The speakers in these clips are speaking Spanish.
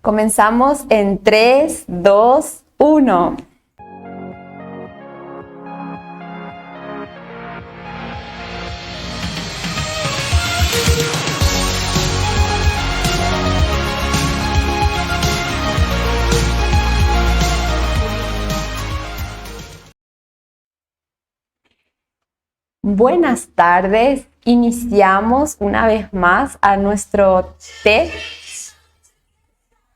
Comenzamos en 3, 2, 1. Buenas tardes, iniciamos una vez más a nuestro test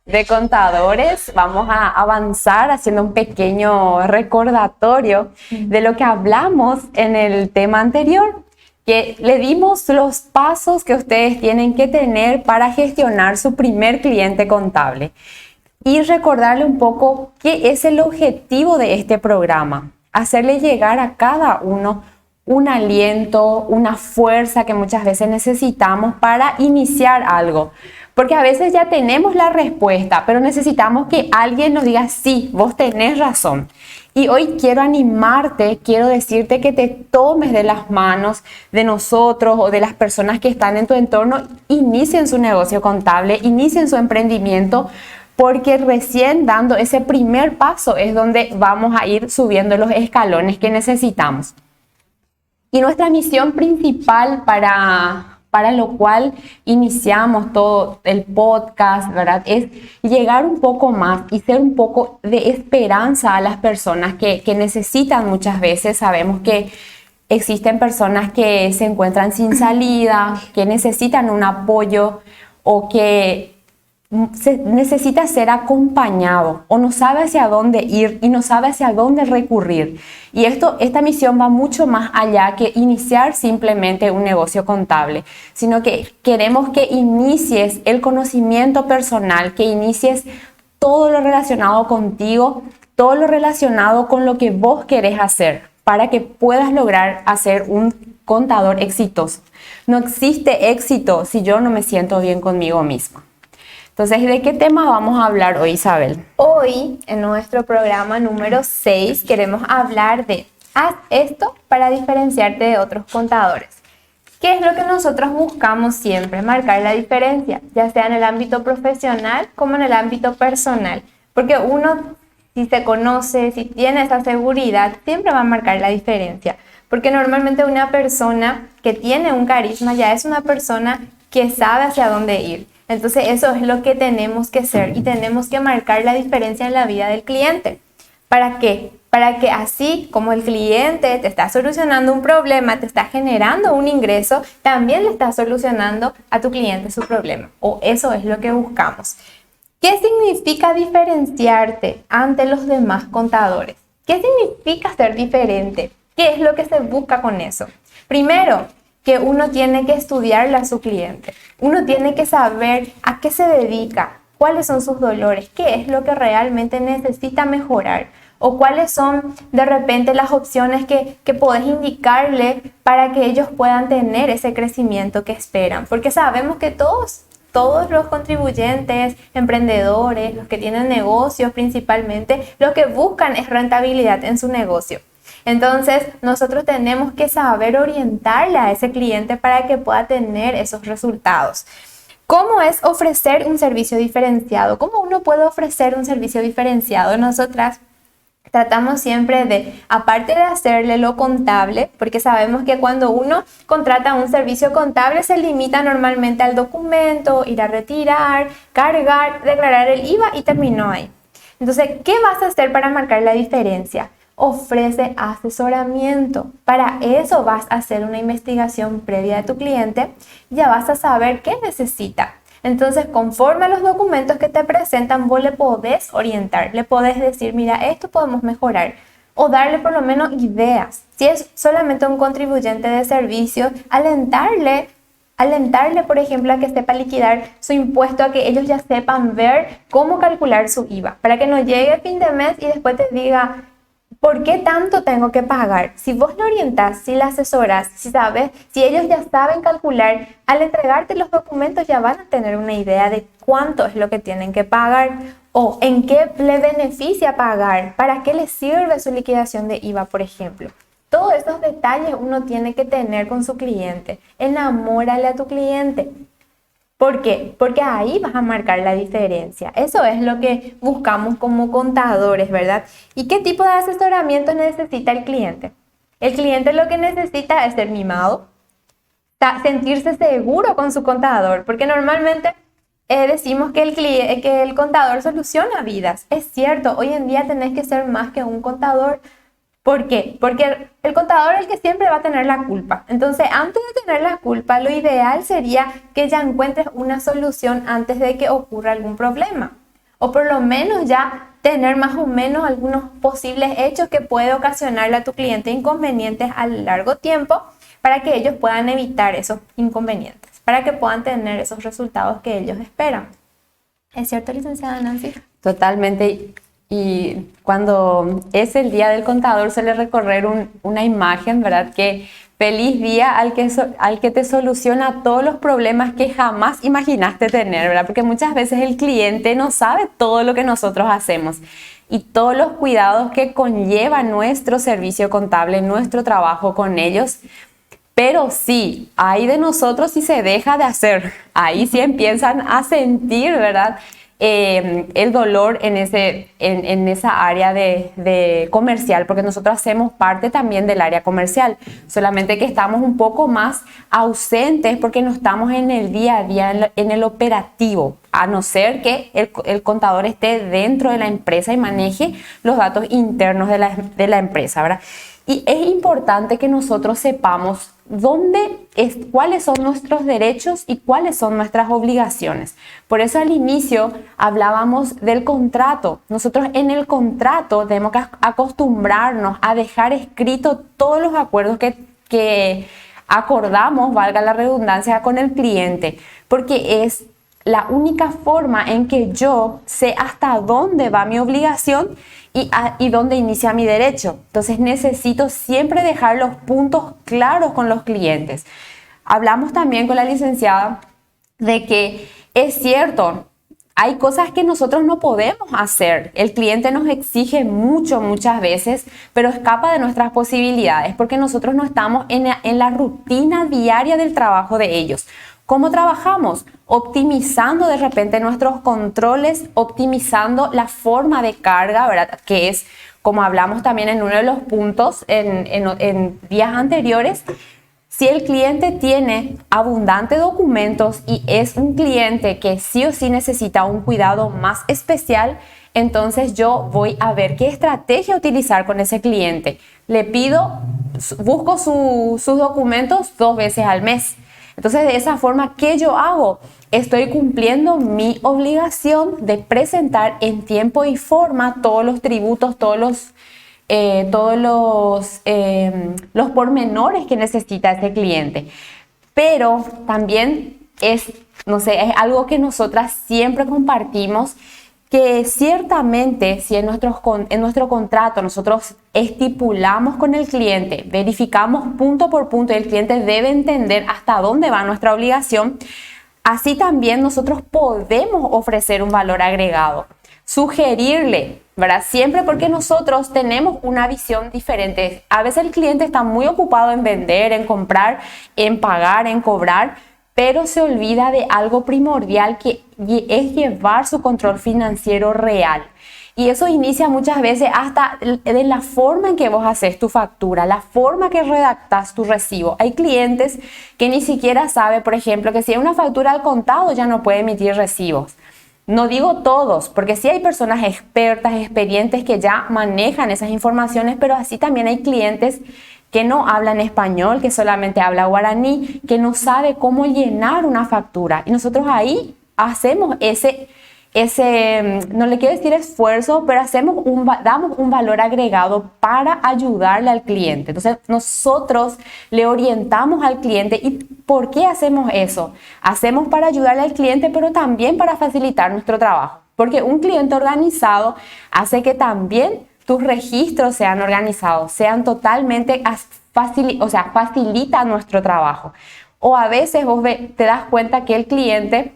de contadores. Vamos a avanzar haciendo un pequeño recordatorio de lo que hablamos en el tema anterior, que le dimos los pasos que ustedes tienen que tener para gestionar su primer cliente contable y recordarle un poco qué es el objetivo de este programa, hacerle llegar a cada uno un aliento, una fuerza que muchas veces necesitamos para iniciar algo. Porque a veces ya tenemos la respuesta, pero necesitamos que alguien nos diga, sí, vos tenés razón. Y hoy quiero animarte, quiero decirte que te tomes de las manos de nosotros o de las personas que están en tu entorno, inicien su negocio contable, inicien su emprendimiento, porque recién dando ese primer paso es donde vamos a ir subiendo los escalones que necesitamos. Y nuestra misión principal para lo cual iniciamos todo el podcast, ¿verdad? Es llegar un poco más y ser un poco de esperanza a las personas que necesitan muchas veces. Sabemos que existen personas que se encuentran sin salida, que necesitan un apoyo o que necesita ser acompañado o no sabe hacia dónde ir y no sabe hacia dónde recurrir. Y esta misión va mucho más allá que iniciar simplemente un negocio contable, sino que queremos que inicies el conocimiento personal, que inicies todo lo relacionado contigo, todo lo relacionado con lo que vos querés hacer para que puedas lograr hacer un contador exitoso. No existe éxito si yo no me siento bien conmigo misma. Entonces, ¿de qué tema vamos a hablar hoy, Isabel? Hoy, en nuestro programa número 6, queremos hablar de haz esto para diferenciarte de otros contadores. ¿Qué es lo que nosotros buscamos siempre? Marcar la diferencia, ya sea en el ámbito profesional como en el ámbito personal. Porque uno, si se conoce, si tiene esa seguridad, siempre va a marcar la diferencia. Porque normalmente una persona que tiene un carisma ya es una persona que sabe hacia dónde ir. Entonces eso es lo que tenemos que ser y tenemos que marcar la diferencia en la vida del cliente. ¿Para qué? Para que así como el cliente te está solucionando un problema, te está generando un ingreso, también le está solucionando a tu cliente su problema. O eso es lo que buscamos. ¿Qué significa diferenciarte ante los demás contadores? ¿Qué significa ser diferente? ¿Qué es lo que se busca con eso? Primero, que uno tiene que estudiarle a su cliente. Uno tiene que saber a qué se dedica, cuáles son sus dolores, qué es lo que realmente necesita mejorar o cuáles son de repente las opciones que podés indicarle para que ellos puedan tener ese crecimiento que esperan. Porque sabemos que todos los contribuyentes, emprendedores, los que tienen negocios principalmente, lo que buscan es rentabilidad en su negocio. Entonces, nosotros tenemos que saber orientarle a ese cliente para que pueda tener esos resultados. ¿Cómo es ofrecer un servicio diferenciado? ¿Cómo uno puede ofrecer un servicio diferenciado? Nosotras tratamos siempre de, aparte de hacerle lo contable, porque sabemos que cuando uno contrata un servicio contable se limita normalmente al documento, ir a retirar, cargar, declarar el IVA y terminó ahí. Entonces, ¿qué vas a hacer para marcar la diferencia? Ofrece asesoramiento. Para eso vas a hacer una investigación previa de tu cliente, ya vas a saber qué necesita. Entonces, conforme a los documentos que te presentan, vos le podés orientar, le podés decir, mira, esto podemos mejorar, o darle por lo menos ideas. Si es solamente un contribuyente de servicios, alentarle, por ejemplo, a que sepa liquidar su impuesto, a que ellos ya sepan ver cómo calcular su IVA, para que no llegue fin de mes y después te diga, ¿por qué tanto tengo que pagar? Si vos le orientás, si le asesoras, si sabes, si ellos ya saben calcular, al entregarte los documentos ya van a tener una idea de cuánto es lo que tienen que pagar o en qué le beneficia pagar, para qué les sirve su liquidación de IVA, por ejemplo. Todos esos detalles uno tiene que tener con su cliente. Enamórale a tu cliente. ¿Por qué? Porque ahí vas a marcar la diferencia. Eso es lo que buscamos como contadores, ¿verdad? ¿Y qué tipo de asesoramiento necesita el cliente? El cliente lo que necesita es ser mimado, sentirse seguro con su contador, porque normalmente decimos que el contador soluciona vidas. Es cierto, hoy en día tenés que ser más que un contador. ¿Por qué? Porque el contador es el que siempre va a tener la culpa. Entonces, antes de tener la culpa, lo ideal sería que ya encuentres una solución antes de que ocurra algún problema. O por lo menos ya tener más o menos algunos posibles hechos que puede ocasionarle a tu cliente inconvenientes a largo tiempo para que ellos puedan evitar esos inconvenientes, para que puedan tener esos resultados que ellos esperan. ¿Es cierto, licenciada Nancy? Totalmente. Y cuando es el día del contador suele recorrer una imagen, ¿verdad? Que feliz día al que te soluciona todos los problemas que jamás imaginaste tener, ¿verdad? Porque muchas veces el cliente no sabe todo lo que nosotros hacemos y todos los cuidados que conlleva nuestro servicio contable, nuestro trabajo con ellos. Pero sí, hay de nosotros si se deja de hacer. Ahí sí empiezan a sentir, ¿verdad? El dolor en esa área de comercial, porque nosotros hacemos parte también del área comercial, solamente que estamos un poco más ausentes porque no estamos en el día a día, en el operativo, a no ser que el contador esté dentro de la empresa y maneje los datos internos de la empresa, ¿verdad? Y es importante que nosotros sepamos cuáles son nuestros derechos y cuáles son nuestras obligaciones. Por eso al inicio hablábamos del contrato. Nosotros en el contrato tenemos que acostumbrarnos a dejar escrito todos los acuerdos que acordamos, valga la redundancia, con el cliente, porque es la única forma en que yo sé hasta dónde va mi obligación y dónde inicia mi derecho. Entonces necesito siempre dejar los puntos claros con los clientes. Hablamos también con la licenciada de que es cierto, hay cosas que nosotros no podemos hacer. El cliente nos exige mucho, muchas veces, pero escapa de nuestras posibilidades porque nosotros no estamos en la rutina diaria del trabajo de ellos. ¿Cómo trabajamos? Optimizando de repente nuestros controles, optimizando la forma de carga, ¿verdad? Que es, como hablamos también en uno de los puntos en días anteriores, si el cliente tiene abundantes documentos y es un cliente que sí o sí necesita un cuidado más especial, entonces yo voy a ver qué estrategia utilizar con ese cliente. Busco sus documentos 2 veces al mes. Entonces, de esa forma, ¿qué yo hago? Estoy cumpliendo mi obligación de presentar en tiempo y forma todos los tributos, todos los pormenores que necesita ese cliente. Pero también es algo que nosotras siempre compartimos, que ciertamente si en nuestro contrato nosotros estipulamos con el cliente, verificamos punto por punto y el cliente debe entender hasta dónde va nuestra obligación, así también nosotros podemos ofrecer un valor agregado, sugerirle, ¿verdad? Siempre porque nosotros tenemos una visión diferente. A veces el cliente está muy ocupado en vender, en comprar, en pagar, en cobrar, pero se olvida de algo primordial que es llevar su control financiero real. Y eso inicia muchas veces hasta de la forma en que vos haces tu factura, la forma que redactas tu recibo. Hay clientes que ni siquiera saben, por ejemplo, que si hay una factura al contado ya no puede emitir recibos. No digo todos, porque sí hay personas expertas, experientes que ya manejan esas informaciones, pero así también hay clientes que no hablan español, que solamente habla guaraní, que no sabe cómo llenar una factura. Y nosotros ahí hacemos ese no le quiero decir esfuerzo, pero damos un valor agregado para ayudarle al cliente. Entonces nosotros le orientamos al cliente. ¿Y por qué hacemos eso? Hacemos para ayudarle al cliente, pero también para facilitar nuestro trabajo. Porque un cliente organizado hace que también tus registros sean organizados, sean totalmente facilita nuestro trabajo. O a veces vos te das cuenta que el cliente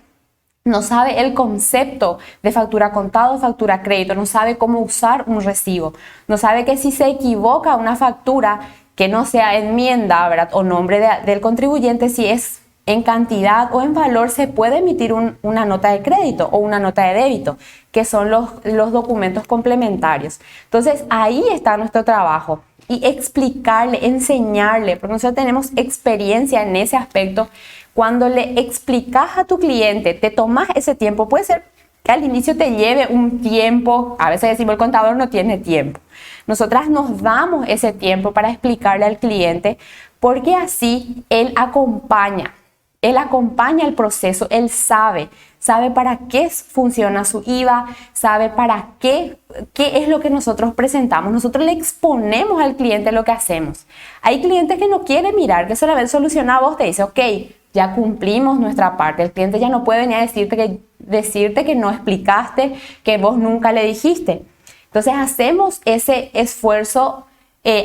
no sabe el concepto de factura contado, factura crédito, no sabe cómo usar un recibo, no sabe que si se equivoca una factura que no sea enmienda, ¿verdad? O nombre del contribuyente, si es en cantidad o en valor, se puede emitir una nota de crédito o una nota de débito, que son los documentos complementarios. Entonces, ahí está nuestro trabajo. Y explicarle, enseñarle, porque nosotros tenemos experiencia en ese aspecto. Cuando le explicas a tu cliente, te tomas ese tiempo, puede ser que al inicio te lleve un tiempo, a veces decimos el contador no tiene tiempo. Nosotras nos damos ese tiempo para explicarle al cliente, porque así él acompaña el proceso, él sabe para qué funciona su IVA, sabe para qué es lo que nosotros presentamos. Nosotros le exponemos al cliente lo que hacemos. Hay clientes que no quieren mirar, que solamente soluciona vos, te dice, ok, ya cumplimos nuestra parte. El cliente ya no puede venir a decirte que no explicaste, que vos nunca le dijiste. Entonces hacemos ese esfuerzo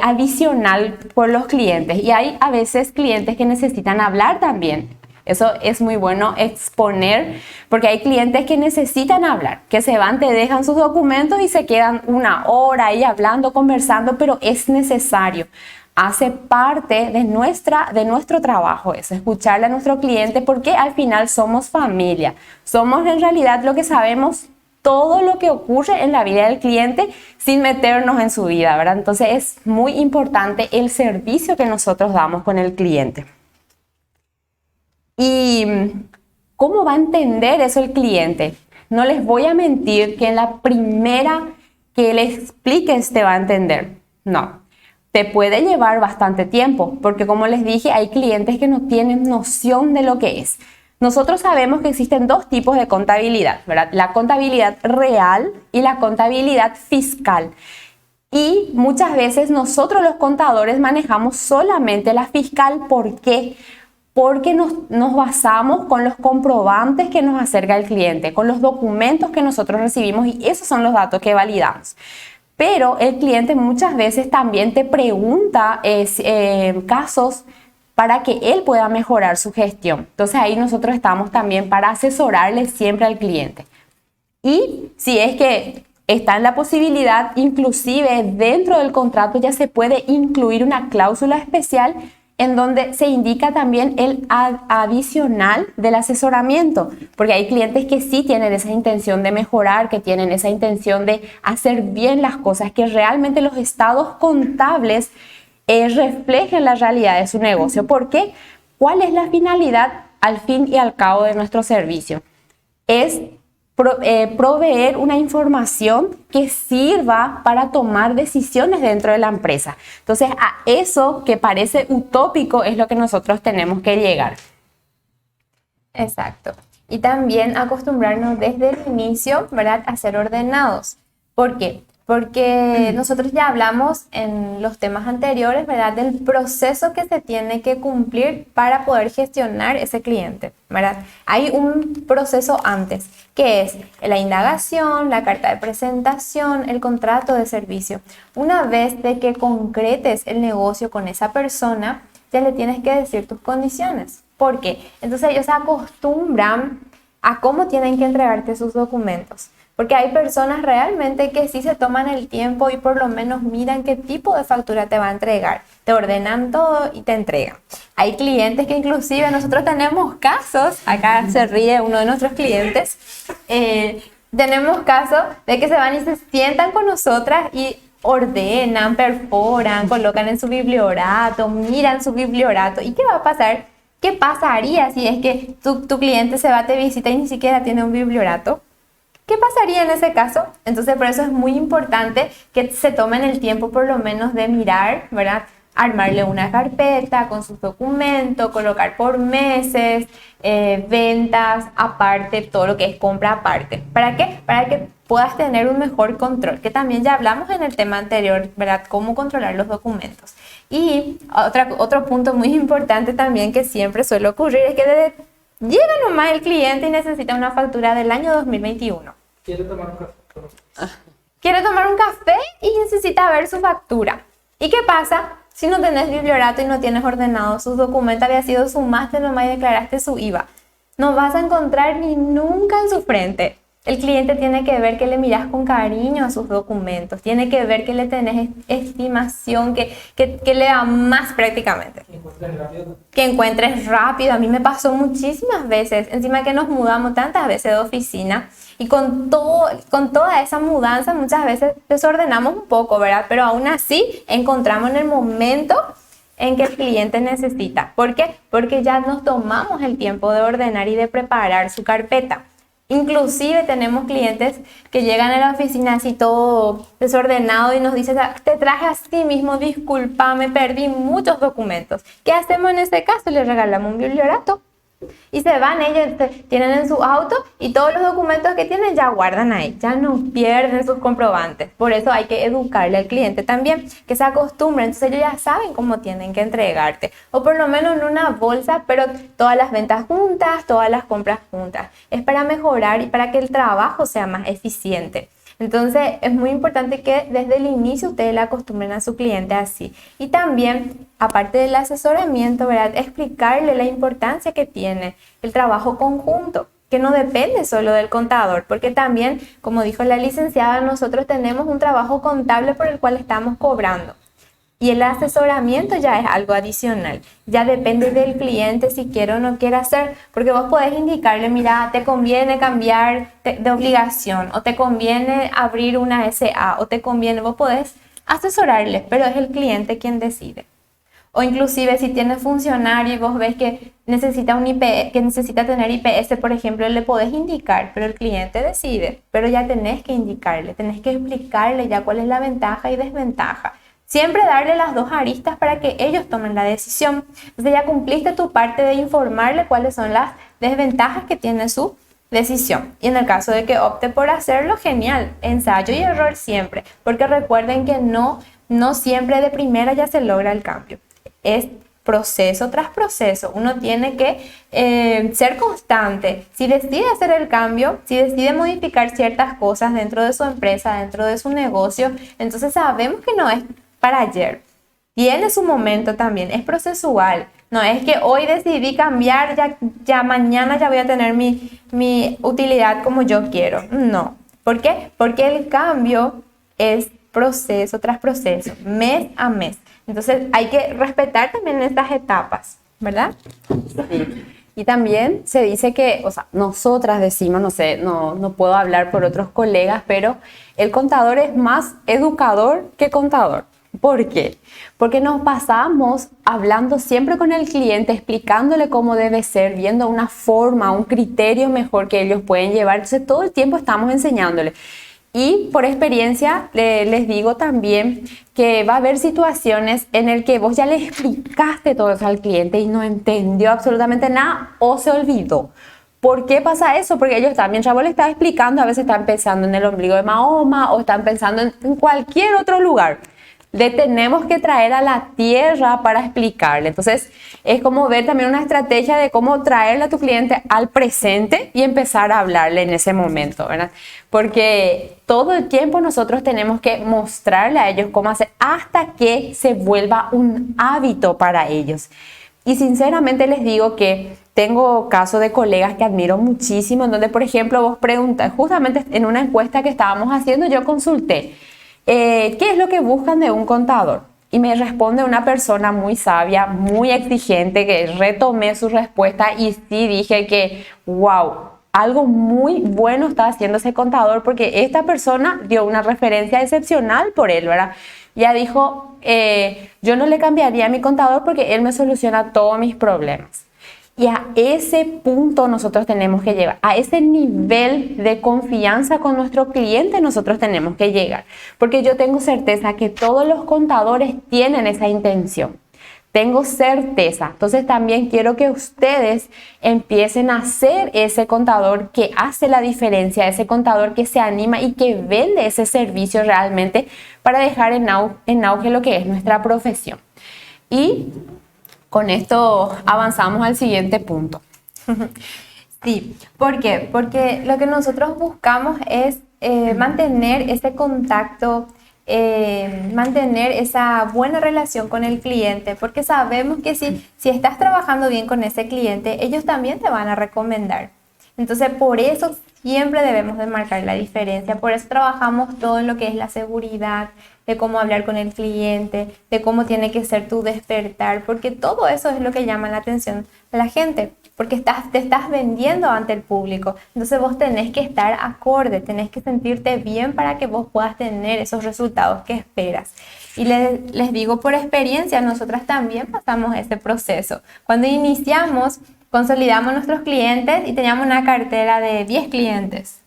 adicional por los clientes, y hay a veces clientes que necesitan hablar también. Eso es muy bueno exponer, porque hay clientes que necesitan hablar, que se van, te dejan sus documentos y se quedan una hora ahí hablando, conversando, pero es necesario. Hace parte de nuestro trabajo eso, escucharle a nuestro cliente, porque al final somos familia. Somos en realidad lo que sabemos todo lo que ocurre en la vida del cliente sin meternos en su vida, ¿verdad? Entonces es muy importante el servicio que nosotros damos con el cliente. ¿Y cómo va a entender eso el cliente? No les voy a mentir que en la primera que le expliques te va a entender. No, te puede llevar bastante tiempo, porque como les dije, hay clientes que no tienen noción de lo que es. Nosotros sabemos que existen dos tipos de contabilidad, ¿verdad? La contabilidad real y la contabilidad fiscal. Y muchas veces nosotros los contadores manejamos solamente la fiscal. ¿Por qué? Porque nos basamos con los comprobantes que nos acerca el cliente, con los documentos que nosotros recibimos, y esos son los datos que validamos. Pero el cliente muchas veces también te pregunta casos para que él pueda mejorar su gestión. Entonces ahí nosotros estamos también para asesorarle siempre al cliente. Y si es que está en la posibilidad, inclusive dentro del contrato ya se puede incluir una cláusula especial en donde se indica también el adicional del asesoramiento, porque hay clientes que sí tienen esa intención de mejorar, que tienen esa intención de hacer bien las cosas, que realmente los estados contables reflejen la realidad de su negocio. ¿Por qué? ¿Cuál es la finalidad al fin y al cabo de nuestro servicio? Es proveer una información que sirva para tomar decisiones dentro de la empresa. Entonces, a eso que parece utópico es lo que nosotros tenemos que llegar. Exacto. Y también acostumbrarnos desde el inicio, ¿verdad?, a ser ordenados. ¿Por qué? Porque nosotros ya hablamos en los temas anteriores, ¿verdad?, del proceso que se tiene que cumplir para poder gestionar ese cliente, ¿verdad? Hay un proceso antes, que es la indagación, la carta de presentación, el contrato de servicio. Una vez de que concretes el negocio con esa persona, ya le tienes que decir tus condiciones. ¿Por qué? Entonces ellos se acostumbran a cómo tienen que entregarte sus documentos. Porque hay personas realmente que sí se toman el tiempo y por lo menos miran qué tipo de factura te va a entregar. Te ordenan todo y te entregan. Hay clientes que inclusive nosotros tenemos casos, acá se ríe uno de nuestros clientes, tenemos casos de que se van y se sientan con nosotras y ordenan, perforan, colocan en su bibliorato, miran su bibliorato. ¿Y qué va a pasar? ¿Qué pasaría si es que tu cliente se va, te visita y ni siquiera tiene un bibliorato? ¿Qué pasaría en ese caso? Entonces, por eso es muy importante que se tomen el tiempo por lo menos de mirar, ¿verdad? Armarle una carpeta con sus documentos, colocar por meses, ventas aparte, todo lo que es compra aparte. ¿Para qué? Para que puedas tener un mejor control, que también ya hablamos en el tema anterior, ¿verdad? Cómo controlar los documentos. Y otro punto muy importante también que siempre suele ocurrir es que llega nomás el cliente y necesita una factura del año 2021. Quiere tomar un café. Quiere tomar un café y necesita ver su factura. ¿Y qué pasa? Si no tenés bibliorato y no tienes ordenado sus documentos, había sido sumaste nomás y declaraste su IVA. No vas a encontrar ni nunca en su frente. El cliente tiene que ver que le miras con cariño a sus documentos, tiene que ver que le tenés estimación, que le amás prácticamente. Que encuentres rápido. A mí me pasó muchísimas veces, encima que nos mudamos tantas veces de oficina y con toda esa mudanza muchas veces desordenamos un poco, ¿verdad? Pero aún así encontramos en el momento en que el cliente necesita. ¿Por qué? Porque ya nos tomamos el tiempo de ordenar y de preparar su carpeta. Inclusive tenemos clientes que llegan a la oficina así todo desordenado y nos dicen, te traje así mismo, disculpa, me perdí muchos documentos. ¿Qué hacemos en ese caso? Les regalamos un bibliorato. Y se van, ellos tienen en su auto y todos los documentos que tienen ya guardan ahí, ya no pierden sus comprobantes. Por eso hay que educarle al cliente también, que se acostumbre, entonces ellos ya saben cómo tienen que entregarte. O por lo menos en una bolsa, pero todas las ventas juntas, todas las compras juntas. Es para mejorar y para que el trabajo sea más eficiente. Entonces es muy importante que desde el inicio ustedes le acostumbren a su cliente así. Y también, aparte del asesoramiento, ¿verdad? Explicarle la importancia que tiene el trabajo conjunto, que no depende solo del contador, porque también, como dijo la licenciada, nosotros tenemos un trabajo contable por el cual estamos cobrando. Y el asesoramiento ya es algo adicional, ya depende del cliente si quiere o no quiere hacer, porque vos podés indicarle, mira, te conviene cambiar de obligación, o te conviene abrir una SA, o te conviene, vos podés asesorarle, pero es el cliente quien decide. O inclusive si tienes funcionario y vos ves que necesita un IPS, que necesita tener IPS, por ejemplo, le podés indicar, pero el cliente decide, pero ya tenés que indicarle, tenés que explicarle ya cuál es la ventaja y desventaja. Siempre darle las dos aristas para que ellos tomen la decisión. Entonces ya cumpliste tu parte de informarle cuáles son las desventajas que tiene su decisión. Y en el caso de que opte por hacerlo, genial, ensayo y error siempre. Porque recuerden que no siempre de primera ya se logra el cambio. Es proceso tras proceso. Uno tiene que ser constante. Si decide hacer el cambio, si decide modificar ciertas cosas dentro de su empresa, dentro de su negocio, entonces sabemos que no es para ayer. Tiene su momento también, es procesual. No es que hoy decidí cambiar, ya mañana ya voy a tener mi utilidad como yo quiero. No. ¿Por qué? Porque el cambio es proceso tras proceso, mes a mes. Entonces hay que respetar también estas etapas, ¿verdad? Y también se dice que, o sea, nosotras decimos, no sé, no puedo hablar por otros colegas, pero el contador es más educador que contador. ¿Por qué? Porque nos pasamos hablando siempre con el cliente, explicándole cómo debe ser, viendo una forma, un criterio mejor que ellos pueden llevar. Entonces todo el tiempo estamos enseñándole. Y por experiencia les digo también que va a haber situaciones en las que vos ya le explicaste todo eso al cliente y no entendió absolutamente nada o se olvidó. ¿Por qué pasa eso? Porque ellos también, ya vos le estás explicando, a veces están pensando en el ombligo de Mahoma o están pensando en cualquier otro lugar. Le tenemos que traer a la tierra para explicarle. Entonces, es como ver también una estrategia de cómo traerle a tu cliente al presente y empezar a hablarle en ese momento, ¿verdad? Porque todo el tiempo nosotros tenemos que mostrarle a ellos cómo hacer hasta que se vuelva un hábito para ellos. Y sinceramente les digo que tengo casos de colegas que admiro muchísimo, en donde, por ejemplo, vos preguntas, justamente en una encuesta que estábamos haciendo, yo consulté, ¿qué es lo que buscan de un contador? Y me responde una persona muy sabia, muy exigente, que retomé su respuesta y sí dije que, wow, algo muy bueno está haciendo ese contador, porque esta persona dio una referencia excepcional por él, ¿verdad? Ya dijo, yo no le cambiaría a mi contador porque él me soluciona todos mis problemas. Y a ese punto nosotros tenemos que llegar, a ese nivel de confianza con nuestro cliente nosotros tenemos que llegar. Porque yo tengo certeza que todos los contadores tienen esa intención. Tengo certeza. Entonces también quiero que ustedes empiecen a ser ese contador que hace la diferencia, ese contador que se anima y que vende ese servicio realmente para dejar en auge lo que es nuestra profesión. Y con esto avanzamos al siguiente punto. Sí, ¿por qué? Porque lo que nosotros buscamos es mantener ese contacto, mantener esa buena relación con el cliente, porque sabemos que si estás trabajando bien con ese cliente, ellos también te van a recomendar. Entonces, por eso siempre debemos de marcar la diferencia. Por eso trabajamos todo en lo que es la seguridad, de cómo hablar con el cliente, de cómo tiene que ser tu despertar, porque todo eso es lo que llama la atención a la gente, porque te estás vendiendo ante el público. Entonces vos tenés que estar acorde, tenés que sentirte bien para que vos puedas tener esos resultados que esperas. Y les digo por experiencia, nosotras también pasamos ese proceso. Cuando iniciamos, consolidamos nuestros clientes y teníamos una cartera de 10 clientes.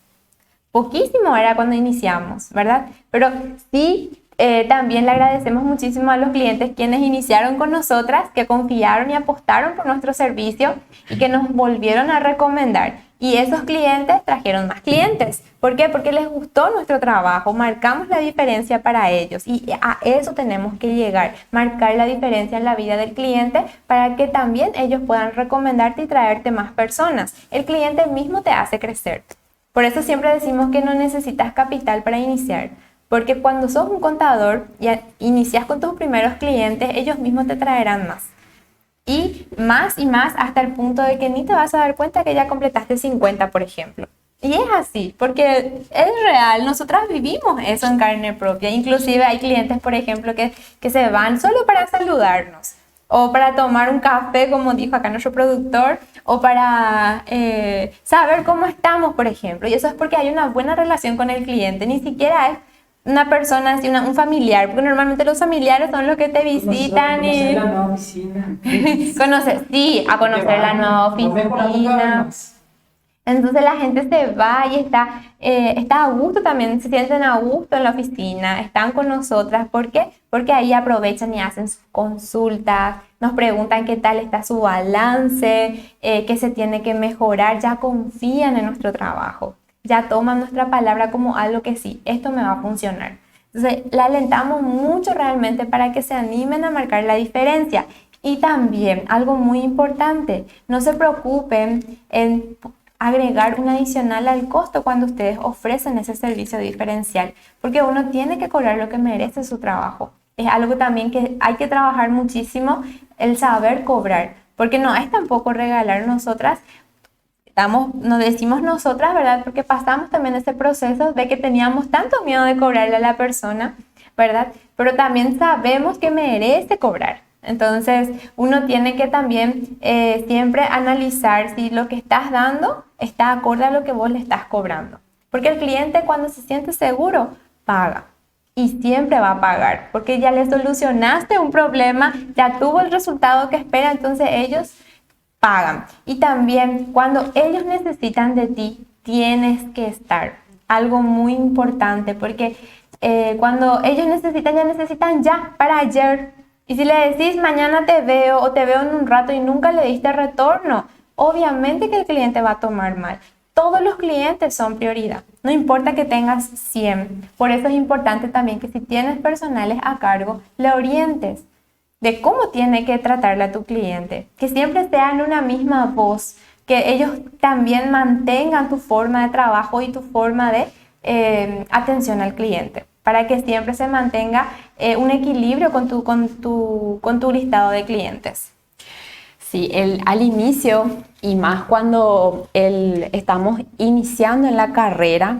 Poquísimo era cuando iniciamos, ¿verdad? Pero sí, también le agradecemos muchísimo a los clientes quienes iniciaron con nosotras, que confiaron y apostaron por nuestro servicio y que nos volvieron a recomendar. Y esos clientes trajeron más clientes. ¿Por qué? Porque les gustó nuestro trabajo, marcamos la diferencia para ellos y a eso tenemos que llegar, marcar la diferencia en la vida del cliente para que también ellos puedan recomendarte y traerte más personas. El cliente mismo te hace crecer. Por eso siempre decimos que no necesitas capital para iniciar, porque cuando sos un contador y inicias con tus primeros clientes, ellos mismos te traerán más. Y más hasta el punto de que ni te vas a dar cuenta que ya completaste 50, por ejemplo. Y es así, porque es real, nosotras vivimos eso en carne propia. Inclusive hay clientes, por ejemplo, que se van solo para saludarnos, o para tomar un café, como dijo acá nuestro productor, o para saber cómo estamos, por ejemplo. Y eso es porque hay una buena relación con el cliente, ni siquiera es una persona así, un familiar, porque normalmente los familiares son los que te visitan y... Conocer la nueva oficina. A conocer la nueva oficina. Entonces la gente se va y está a gusto también, se sienten a gusto en la oficina, están con nosotras. ¿Por qué? Porque ahí aprovechan y hacen sus consultas, nos preguntan qué tal está su balance, qué se tiene que mejorar, ya confían en nuestro trabajo. Ya toman nuestra palabra como algo que sí, esto me va a funcionar. Entonces, la alentamos mucho realmente para que se animen a marcar la diferencia. Y también, algo muy importante, no se preocupen en agregar un adicional al costo cuando ustedes ofrecen ese servicio diferencial, porque uno tiene que cobrar lo que merece su trabajo. Es algo también que hay que trabajar muchísimo, el saber cobrar, porque no es tampoco regalar. Nosotras nos decimos nosotras, ¿verdad? Porque pasamos también ese proceso de que teníamos tanto miedo de cobrarle a la persona, ¿verdad? Pero también sabemos que merece cobrar. Entonces, uno tiene que también siempre analizar si lo que estás dando está acorde a lo que vos le estás cobrando. Porque el cliente, cuando se siente seguro, paga. Y siempre va a pagar, porque ya le solucionaste un problema, ya tuvo el resultado que espera, entonces ellos pagan. Y también cuando ellos necesitan de ti, tienes que estar. Algo muy importante, porque cuando ellos necesitan ya, para ayer. Y si le decís mañana te veo o te veo en un rato y nunca le diste retorno, obviamente que el cliente va a tomar mal. Todos los clientes son prioridad, no importa que tengas 100. Por eso es importante también que si tienes personales a cargo, le orientes de cómo tiene que tratarle a tu cliente, que siempre sean una misma voz, que ellos también mantengan tu forma de trabajo y tu forma de atención al cliente, para que siempre se mantenga un equilibrio con tu listado de clientes. Sí, al inicio y más cuando estamos iniciando en la carrera,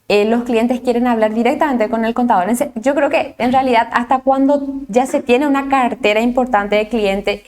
los clientes quieren hablar directamente con el contador. Yo creo que en realidad hasta cuando ya se tiene una cartera importante de clientes,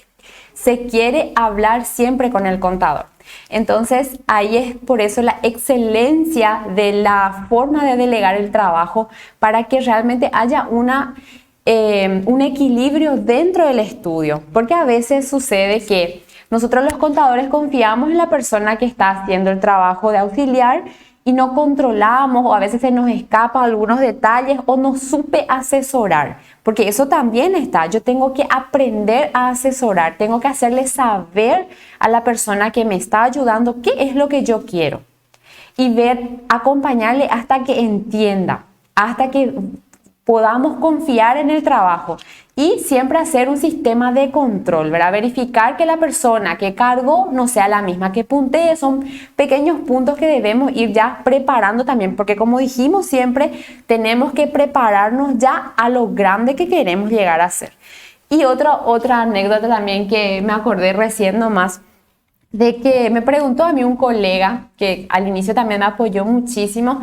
se quiere hablar siempre con el contador. Entonces ahí es por eso la excelencia de la forma de delegar el trabajo, para que realmente haya un equilibrio dentro del estudio, porque a veces sucede que nosotros los contadores confiamos en la persona que está haciendo el trabajo de auxiliar y no controlamos, o a veces se nos escapan algunos detalles o no supe asesorar, porque eso también está. Yo tengo que aprender a asesorar, tengo que hacerle saber a la persona que me está ayudando qué es lo que yo quiero y acompañarle hasta que entienda, hasta que podamos confiar en el trabajo, y siempre hacer un sistema de control, ¿verdad? Verificar que la persona que cargó no sea la misma que puntee. Son pequeños puntos que debemos ir ya preparando también, porque como dijimos siempre, tenemos que prepararnos ya a lo grande que queremos llegar a ser. Y otra anécdota también que me acordé recién nomás, de que me preguntó a mí un colega que al inicio también me apoyó muchísimo.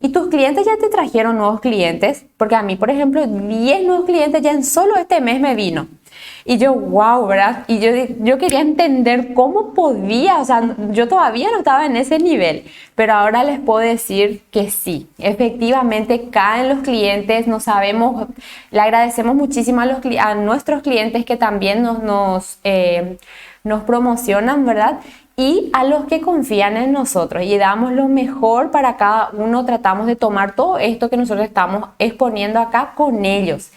¿Y tus clientes ya te trajeron nuevos clientes? Porque a mí, por ejemplo, 10 nuevos clientes ya en solo este mes me vino. Y yo, wow, ¿verdad? Y yo quería entender cómo podía, o sea, yo todavía no estaba en ese nivel, pero ahora les puedo decir que sí, efectivamente caen los clientes, no sabemos, le agradecemos muchísimo a nuestros clientes que también nos promocionan, ¿verdad? Y a los que confían en nosotros y damos lo mejor para cada uno, tratamos de tomar todo esto que nosotros estamos exponiendo acá con ellos.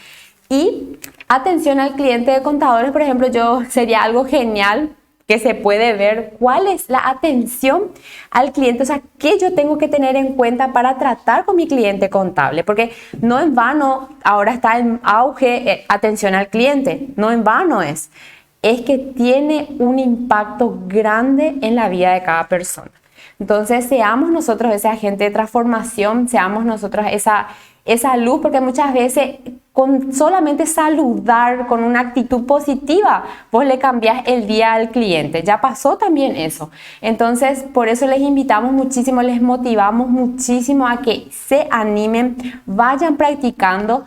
Y atención al cliente de contadores, por ejemplo, sería algo genial que se puede ver cuál es la atención al cliente, o sea, qué yo tengo que tener en cuenta para tratar con mi cliente contable, porque no en vano ahora está en auge atención al cliente, no en vano es que tiene un impacto grande en la vida de cada persona. Entonces, seamos nosotros ese agente de transformación, seamos nosotros esa luz, porque muchas veces con solamente saludar, con una actitud positiva, vos le cambiás el día al cliente. Ya pasó también eso. Entonces, por eso les invitamos muchísimo, les motivamos muchísimo a que se animen, vayan practicando.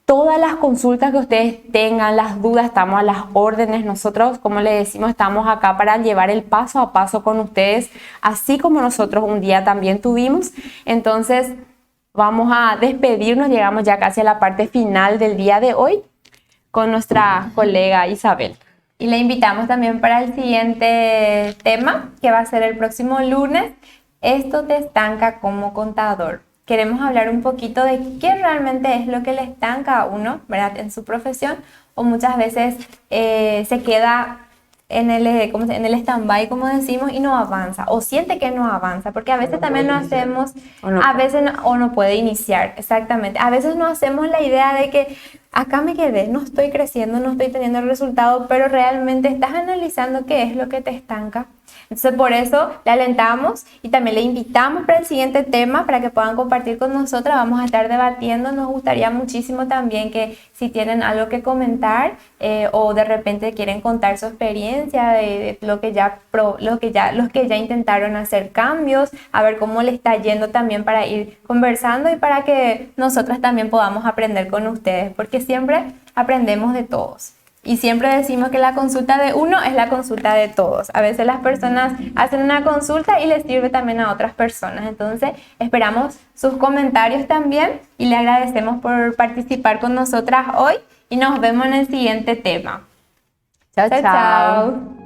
Todas las consultas que ustedes tengan, las dudas, estamos a las órdenes. Nosotros, como les decimos, estamos acá para llevar el paso a paso con ustedes, así como nosotros un día también tuvimos. Entonces, vamos a despedirnos, llegamos ya casi a la parte final del día de hoy con nuestra colega Isabel. Y le invitamos también para el siguiente tema, que va a ser el próximo lunes. Esto te estanca como contador. Queremos hablar un poquito de qué realmente es lo que le estanca a uno, ¿verdad?, en su profesión, o muchas veces se queda en el stand-by, como decimos, y no avanza, o siente que no avanza, porque a veces también no hacemos, a veces no puede iniciar, exactamente. A veces no hacemos la idea de que acá me quedé, no estoy creciendo, no estoy teniendo el resultado, pero realmente estás analizando qué es lo que te estanca. Entonces, por eso le alentamos y también le invitamos para el siguiente tema para que puedan compartir con nosotras. Vamos a estar debatiendo. Nos gustaría muchísimo también que si tienen algo que comentar o de repente quieren contar su experiencia de los que ya intentaron hacer cambios, a ver cómo les está yendo también para ir conversando y para que nosotras también podamos aprender con ustedes, porque siempre aprendemos de todos. Y siempre decimos que la consulta de uno es la consulta de todos. A veces las personas hacen una consulta y les sirve también a otras personas. Entonces, esperamos sus comentarios también y le agradecemos por participar con nosotras hoy y nos vemos en el siguiente tema. Chao, Chao, chao.